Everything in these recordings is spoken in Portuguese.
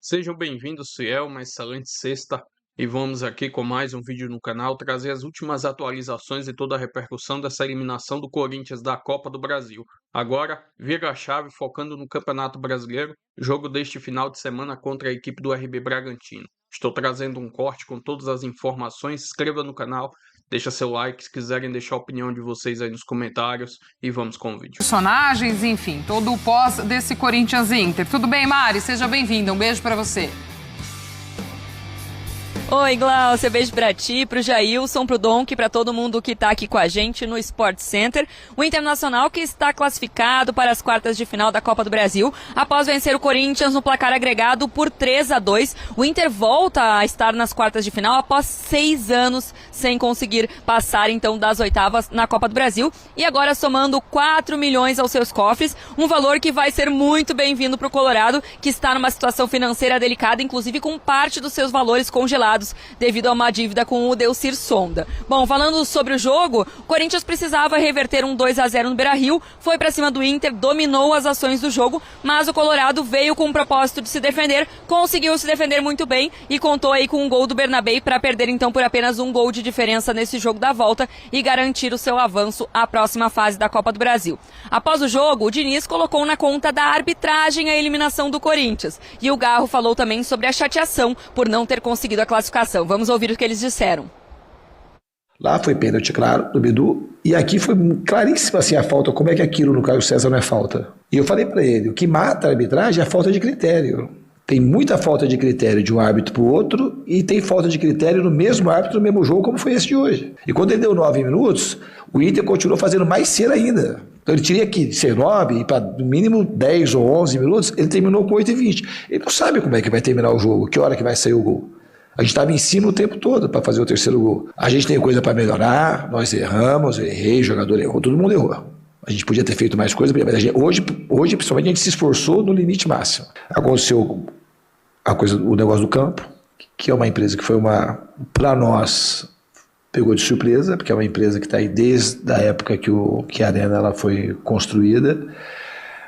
Sejam bem-vindos, fiel, uma excelente sexta, e vamos aqui com mais um vídeo no canal trazer as últimas atualizações e toda a repercussão dessa eliminação do Corinthians da Copa do Brasil. Agora, vira a chave focando no Campeonato Brasileiro, jogo deste final de semana contra a equipe do RB Bragantino. Estou trazendo um corte com todas as informações, se inscreva no canal, deixa seu like, se quiserem deixar a opinião de vocês aí nos comentários e vamos com o vídeo. Personagens, enfim, todo o pós desse Corinthians e Inter. Tudo bem, Mari? Seja bem-vinda. Um beijo pra você. Oi, Glaucia, beijo pra ti, pro Jailson, pro Donk, pra todo mundo que tá aqui com a gente no Sport Center. O Internacional que está classificado para as quartas de final da Copa do Brasil, após vencer o Corinthians no placar agregado por 3-2. O Inter volta a estar nas quartas de final após 6 anos sem conseguir passar, então, das oitavas na Copa do Brasil. E agora somando 4 milhões aos seus cofres, um valor que vai ser muito bem-vindo pro Colorado, que está numa situação financeira delicada, inclusive com parte dos seus valores congelados devido a uma dívida com o Delcir Sonda. Bom, falando sobre o jogo, o Corinthians precisava reverter um 2-0 no Beira-Rio, foi pra cima do Inter, dominou as ações do jogo, mas o Colorado veio com o propósito de se defender, conseguiu se defender muito bem e contou aí com um gol do Bernabé para perder então por apenas um gol de diferença nesse jogo da volta e garantir o seu avanço à próxima fase da Copa do Brasil. Após o jogo, o Diniz colocou na conta da arbitragem a eliminação do Corinthians e o Garro falou também sobre a chateação por não ter conseguido a classificação. Vamos ouvir o que eles disseram. Lá foi pênalti, claro, do Bidu, e aqui foi claríssima assim a falta. Como é que aquilo no Caio César não é falta? E eu falei para ele, o que mata a arbitragem é a falta de critério. Tem muita falta de critério de um árbitro para o outro e tem falta de critério no mesmo árbitro no mesmo jogo, como foi esse de hoje. E quando ele deu 9 minutos, o Inter continuou fazendo mais cera ainda. Então ele teria que ser 9 e para no mínimo 10 ou 11 minutos, ele terminou com 8:20. Ele não sabe como é que vai terminar o jogo, que hora que vai sair o gol. A gente estava em cima o tempo todo para fazer o terceiro gol. A gente tem coisa para melhorar, nós erramos, eu errei, o jogador errou, todo mundo errou. A gente podia ter feito mais coisa, mas hoje, principalmente, a gente se esforçou no limite máximo. Aconteceu o negócio do campo, que é uma empresa que foi para nós, pegou de surpresa, porque é uma empresa que está aí desde a época que a Arena ela foi construída,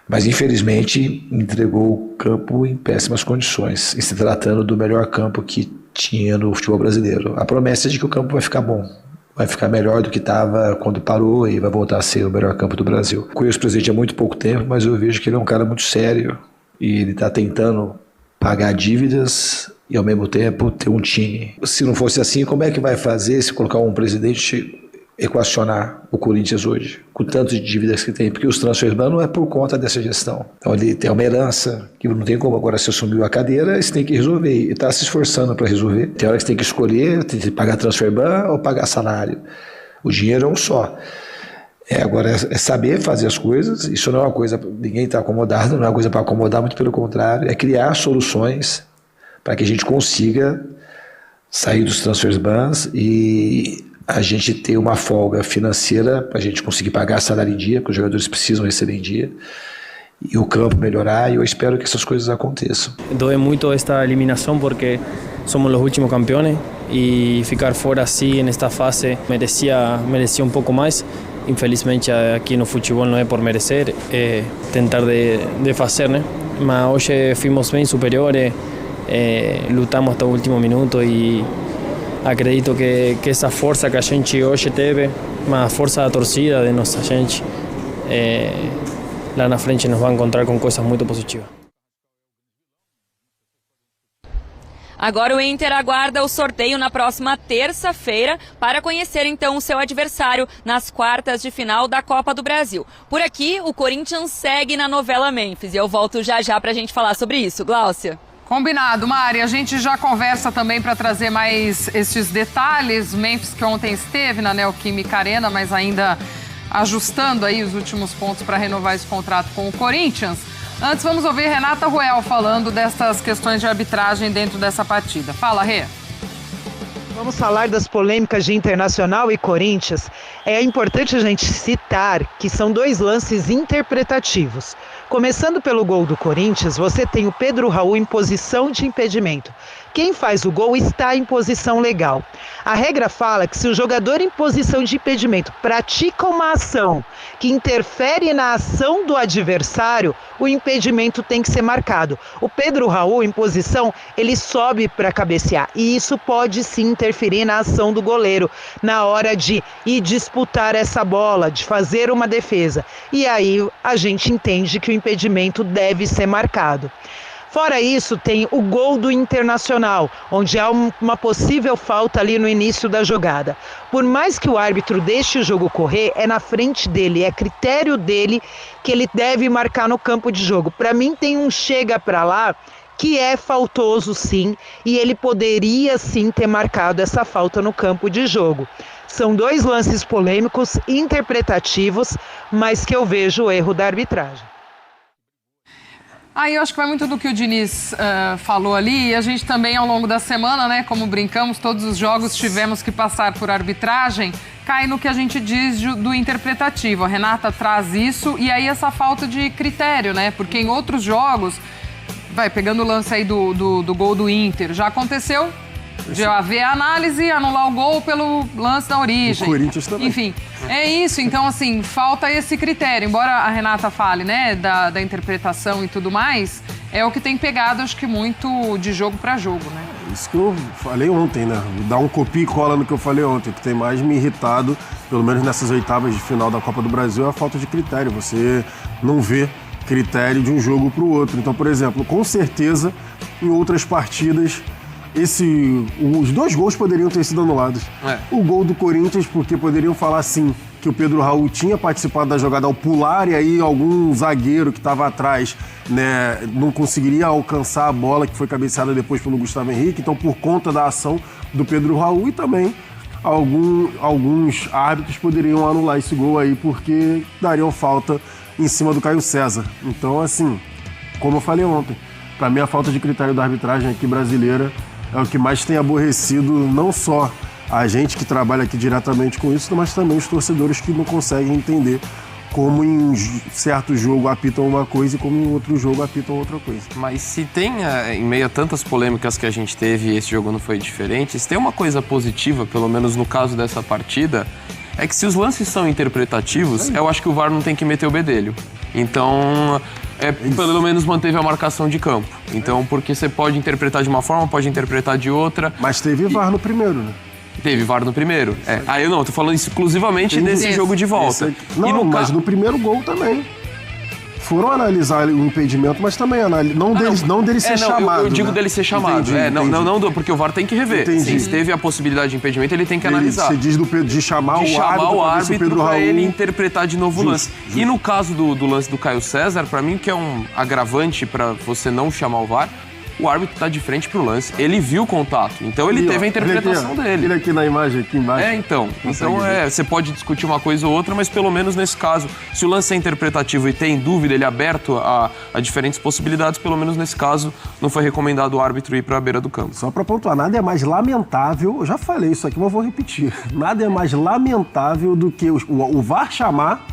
mas infelizmente entregou o campo em péssimas condições, e se tratando do melhor campo que tinha no futebol brasileiro. A promessa é de que o campo vai ficar bom, vai ficar melhor do que estava quando parou e vai voltar a ser o melhor campo do Brasil. Conheço o presidente há muito pouco tempo, mas eu vejo que ele é um cara muito sério e ele está tentando pagar dívidas e ao mesmo tempo ter um time. Se não fosse assim, como é que vai fazer se colocar um presidente equacionar o Corinthians hoje, com tanto de dívidas que tem? Porque os transfers não é por conta dessa gestão. Então ele tem uma herança que não tem como. Agora, se assumiu a cadeira, você tem que resolver, e está se esforçando para resolver. Tem hora que você tem que escolher, tem que pagar transfer ban ou pagar salário. O dinheiro é um só. Agora é saber fazer as coisas. Isso não é uma coisa, ninguém está acomodado, não é uma coisa para acomodar, muito pelo contrário, é criar soluções para que a gente consiga sair dos transfer bans e a gente ter uma folga financeira para a gente conseguir pagar salário em dia, porque os jogadores precisam receber em dia, e o campo melhorar, e eu espero que essas coisas aconteçam. Doe muito esta eliminação porque somos os últimos campeões e ficar fora assim nesta fase merecia um pouco mais. Infelizmente aqui no futebol não é por merecer, é tentar de fazer, né? Mas hoje fomos bem superiores, lutamos até o último minuto e acredito que essa força que a gente hoje teve, uma força da torcida, de nossa gente, lá na frente nos vai encontrar com coisas muito positivas. Agora o Inter aguarda o sorteio na próxima terça-feira para conhecer então o seu adversário nas quartas de final da Copa do Brasil. Por aqui, o Corinthians segue na novela Memphis e eu volto já para a gente falar sobre isso. Glaucia. Combinado, Mari. A gente já conversa também para trazer mais esses detalhes. Memphis que ontem esteve na Neoquímica Arena, mas ainda ajustando aí os últimos pontos para renovar esse contrato com o Corinthians. Antes, vamos ouvir Renata Ruel falando dessas questões de arbitragem dentro dessa partida. Fala, Rê. Vamos falar das polêmicas de Internacional e Corinthians. É importante a gente citar que são 2 lances interpretativos. Começando pelo gol do Corinthians, você tem o Pedro Raul em posição de impedimento. quem faz o gol está em posição legal. A regra fala que se o jogador em posição de impedimento pratica uma ação que interfere na ação do adversário, o impedimento tem que ser marcado. O Pedro Raul, em posição, ele sobe para cabecear e isso pode sim interferir na ação do goleiro na hora de ir disputar essa bola, de fazer uma defesa. E aí a gente entende que o impedimento deve ser marcado. Fora isso, tem o gol do Internacional, onde há uma possível falta ali no início da jogada. Por mais que o árbitro deixe o jogo correr, é na frente dele, é critério dele que ele deve marcar no campo de jogo. Para mim tem um chega para lá que é faltoso sim, e ele poderia sim ter marcado essa falta no campo de jogo. São 2 lances polêmicos, interpretativos, mas que eu vejo o erro da arbitragem. Aí eu acho que vai muito do que o Diniz falou ali, e a gente também ao longo da semana, né, como brincamos, todos os jogos tivemos que passar por arbitragem, cai no que a gente diz do interpretativo. A Renata traz isso e aí essa falta de critério, né, porque em outros jogos, pegando o lance aí do gol do Inter, já aconteceu de haver a análise, anular o gol pelo lance da origem. O Corinthians também. Enfim, é isso. Então, assim, falta esse critério. Embora a Renata fale, né, da interpretação e tudo mais, é o que tem pegado, acho que muito de jogo para jogo, né? Isso que eu falei ontem, né? Dar um copia e cola no que eu falei ontem. O que tem mais me irritado, pelo menos nessas oitavas de final da Copa do Brasil, é a falta de critério. Você não vê critério de um jogo para o outro. Então, por exemplo, com certeza, em outras partidas, os 2 gols poderiam ter sido anulados. O gol do Corinthians, porque poderiam falar assim, que o Pedro Raul tinha participado da jogada ao pular e aí algum zagueiro que estava atrás, né, não conseguiria alcançar a bola que foi cabeceada depois pelo Gustavo Henrique. Então, por conta da ação do Pedro Raul, e também alguns árbitros poderiam anular esse gol aí porque dariam falta em cima do Caio César. Então, assim, como eu falei ontem, para mim a falta de critério da arbitragem aqui brasileira é o que mais tem aborrecido não só a gente que trabalha aqui diretamente com isso, mas também os torcedores que não conseguem entender como em certo jogo apitam uma coisa e como em outro jogo apitam outra coisa. Mas se tem, em meio a tantas polêmicas que a gente teve e esse jogo não foi diferente, se tem uma coisa positiva, pelo menos no caso dessa partida, é que se os lances são interpretativos, eu acho que o VAR não tem que meter o bedelho. Então, pelo menos manteve a marcação de campo. Então, porque você pode interpretar de uma forma, pode interpretar de outra. Mas teve VAR no primeiro, né? Teve VAR no primeiro. Aí eu não, tô falando exclusivamente desse jogo de volta. Não, mas no primeiro gol também. Foram analisar o impedimento, mas também não dele ser chamado. Eu digo, né, dele ser chamado. Entendi. Porque o VAR tem que rever. Sim, se teve a possibilidade de impedimento, ele tem que analisar. Você diz de chamar o árbitro para ele interpretar de novo o lance. E no caso do lance do Caio César, para mim, que é um agravante para você não chamar o VAR, o árbitro tá de frente pro lance, ele viu o contato, então ele teve a interpretação dele. Ele aqui na imagem, aqui embaixo. Então você pode discutir uma coisa ou outra, mas pelo menos nesse caso, se o lance é interpretativo e tem dúvida, ele é aberto a diferentes possibilidades, pelo menos nesse caso, não foi recomendado o árbitro ir para a beira do campo. Só para pontuar, nada é mais lamentável, eu já falei isso aqui, mas vou repetir, nada é mais lamentável do que o VAR chamar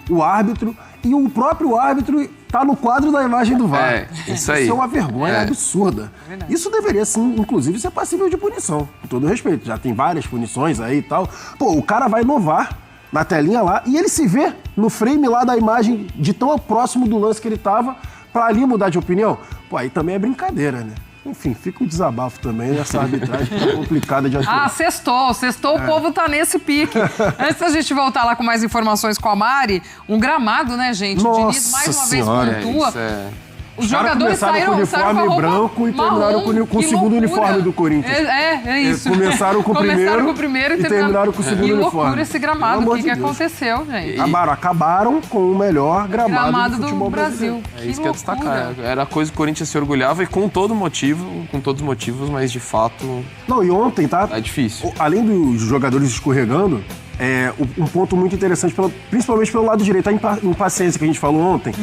o árbitro e o próprio árbitro tá no quadro da imagem do VAR. Isso aí. Isso é uma vergonha absurda. Isso deveria, sim, inclusive, ser passível de punição. Com todo respeito. Já tem várias punições aí e tal. Pô, o cara vai no VAR, na telinha lá, e ele se vê no frame lá da imagem de tão próximo do lance que ele tava, pra ali mudar de opinião. Pô, aí também é brincadeira, né? Enfim, fica um desabafo também nessa arbitragem que tá complicada de atuar. Sextou, o povo tá nesse pique. Antes da gente voltar lá com mais informações com a Mari, um gramado, né, gente? Nossa o Diniz mais uma vez pontua. Os jogadores saíram com o uniforme branco e terminaram com o segundo uniforme do Corinthians. É isso. Começaram com o primeiro e terminaram com o segundo uniforme. Que loucura esse gramado. O que aconteceu, gente? Acabaram com o melhor gramado do futebol Brasil. É isso que eu ia destacar. Era a coisa que o Corinthians se orgulhava e com todos os motivos, mas de fato... Não, e ontem, tá? É difícil. Além dos jogadores escorregando, um ponto muito interessante, principalmente pelo lado direito, a impaciência que a gente falou ontem,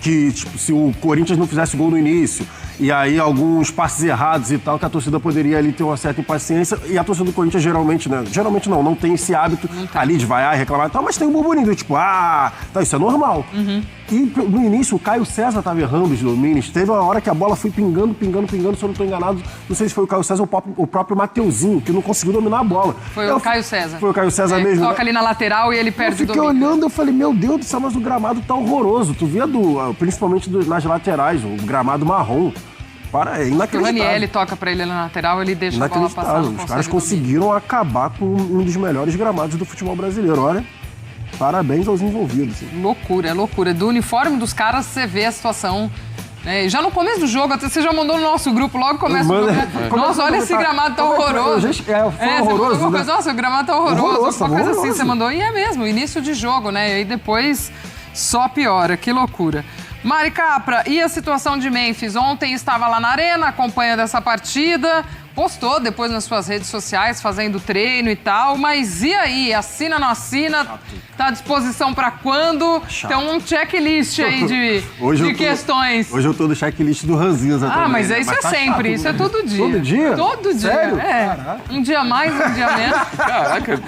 que tipo, se o Corinthians não fizesse gol no início e aí alguns passes errados e tal, que a torcida poderia ali ter uma certa impaciência, e a torcida do Corinthians geralmente, né? Geralmente não tem esse hábito ali de vaiar e reclamar e tal, mas tem um burburinho do tipo, tá, isso é normal. E no início o Caio César estava errando os domínios, teve uma hora que a bola foi pingando, se eu não estou enganado, não sei se foi o Caio César ou o próprio Mateuzinho, que não conseguiu dominar a bola. Foi o Caio César. Foi o Caio César mesmo. Toca ali na lateral e ele perde o domínio. Eu fiquei olhando, eu falei, meu Deus do céu, mas o gramado tá horroroso. Tu via principalmente nas laterais, o gramado marrom. É inacreditável. O Ranieri toca pra ele na lateral, ele deixa a bola passar. Os caras conseguiram acabar com um dos melhores gramados do futebol brasileiro. Olha, parabéns aos envolvidos. Loucura, loucura. Do uniforme dos caras, você vê a situação. Já no começo do jogo, você já mandou no nosso grupo, logo começa o jogo. Nossa, olha esse gramado tá horroroso. Foi horroroso, né? Nossa, o gramado tá horroroso. Uma coisa assim você mandou. E é mesmo, início de jogo, né? E aí depois só piora. Que loucura. Mari Capra, e a situação de Memphis? Ontem estava lá na arena, acompanhando essa partida, postou depois nas suas redes sociais, fazendo treino e tal, mas e aí? Assina, não assina? Tá à disposição para quando? Tem um checklist aí de questões. Hoje eu tô no checklist do Ranzinza também. Mas isso é sempre, isso é todo dia. Todo dia? Todo dia, Sério? Caraca. Um dia mais, um dia menos. Caraca,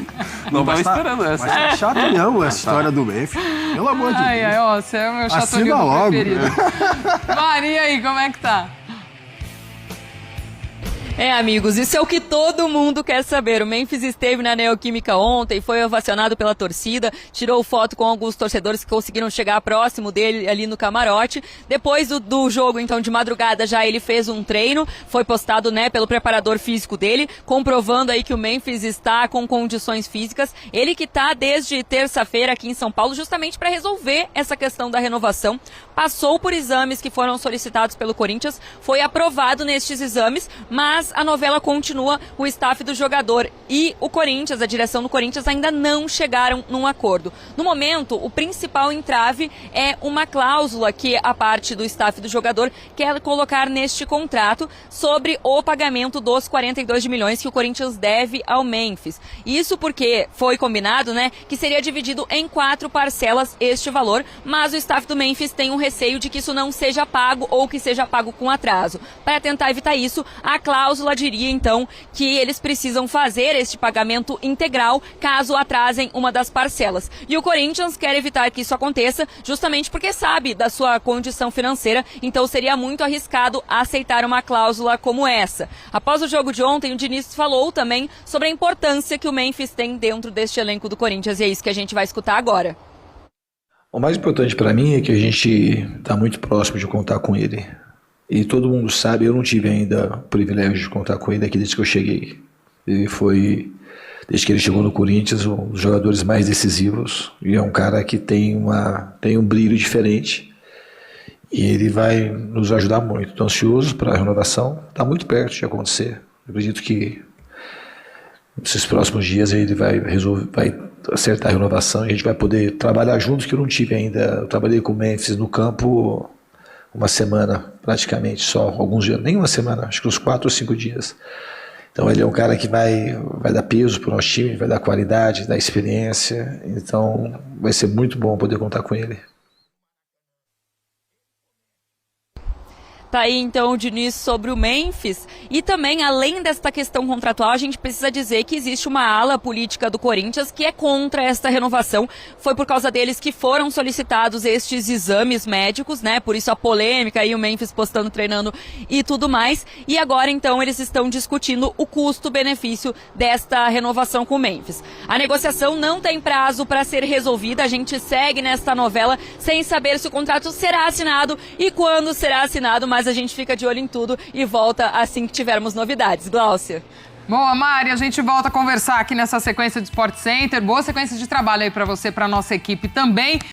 não tava esperando essa. Mas tá chato não, essa história do Memphis. Pelo amor de Deus. Você é o meu chato preferido. Maria, aí, como é que tá? Amigos, isso é o que todo mundo quer saber. O Memphis esteve na Neoquímica ontem, foi ovacionado pela torcida, tirou foto com alguns torcedores que conseguiram chegar próximo dele ali no camarote. Depois do jogo, então, de madrugada, já ele fez um treino, foi postado, pelo preparador físico dele, comprovando aí que o Memphis está com condições físicas. Ele que está desde terça-feira aqui em São Paulo, justamente para resolver essa questão da renovação. Passou por exames que foram solicitados pelo Corinthians, foi aprovado nestes exames, mas a novela continua, o staff do jogador e o Corinthians, a direção do Corinthians, ainda não chegaram num acordo. No momento, o principal entrave é uma cláusula que a parte do staff do jogador quer colocar neste contrato sobre o pagamento dos 42 milhões que o Corinthians deve ao Memphis. Isso porque foi combinado, que seria dividido em 4 parcelas este valor, mas o staff do Memphis tem um receio de que isso não seja pago ou que seja pago com atraso. Para tentar evitar isso, a cláusula diria, então, que eles precisam fazer este pagamento integral caso atrasem uma das parcelas. E o Corinthians quer evitar que isso aconteça justamente porque sabe da sua condição financeira, então seria muito arriscado aceitar uma cláusula como essa. Após o jogo de ontem, o Diniz falou também sobre a importância que o Memphis tem dentro deste elenco do Corinthians, e é isso que a gente vai escutar agora. O mais importante para mim é que a gente está muito próximo de contar com ele. E todo mundo sabe, eu não tive ainda o privilégio de contar com ele aqui desde que eu cheguei. Ele foi, desde que ele chegou no Corinthians, um dos jogadores mais decisivos. E é um cara que tem um brilho diferente. E ele vai nos ajudar muito. Estou ansioso para a renovação. Está muito perto de acontecer. Eu acredito que nesses próximos dias ele vai acertar a renovação e a gente vai poder trabalhar juntos, que eu não tive ainda. Eu trabalhei com o Memphis no campo uma semana, praticamente, só alguns dias, nem uma semana, acho que uns 4 ou 5 dias. Então ele é um cara que vai dar peso para o nosso time, vai dar qualidade, dar experiência, então vai ser muito bom poder contar com ele. Tá aí então o Diniz sobre o Memphis. E também, além desta questão contratual, a gente precisa dizer que existe uma ala política do Corinthians que é contra esta renovação. Foi por causa deles que foram solicitados estes exames médicos, por isso a polêmica aí, o Memphis postando, treinando e tudo mais. E agora então eles estão discutindo o custo-benefício desta renovação com o Memphis. A negociação não tem prazo para ser resolvida, a gente segue nesta novela sem saber se o contrato será assinado e quando será assinado, mas a gente fica de olho em tudo e volta assim que tivermos novidades. Gláucia. Boa, Mari, a gente volta a conversar aqui nessa sequência de Sport Center. Boa sequência de trabalho aí para você, para nossa equipe também.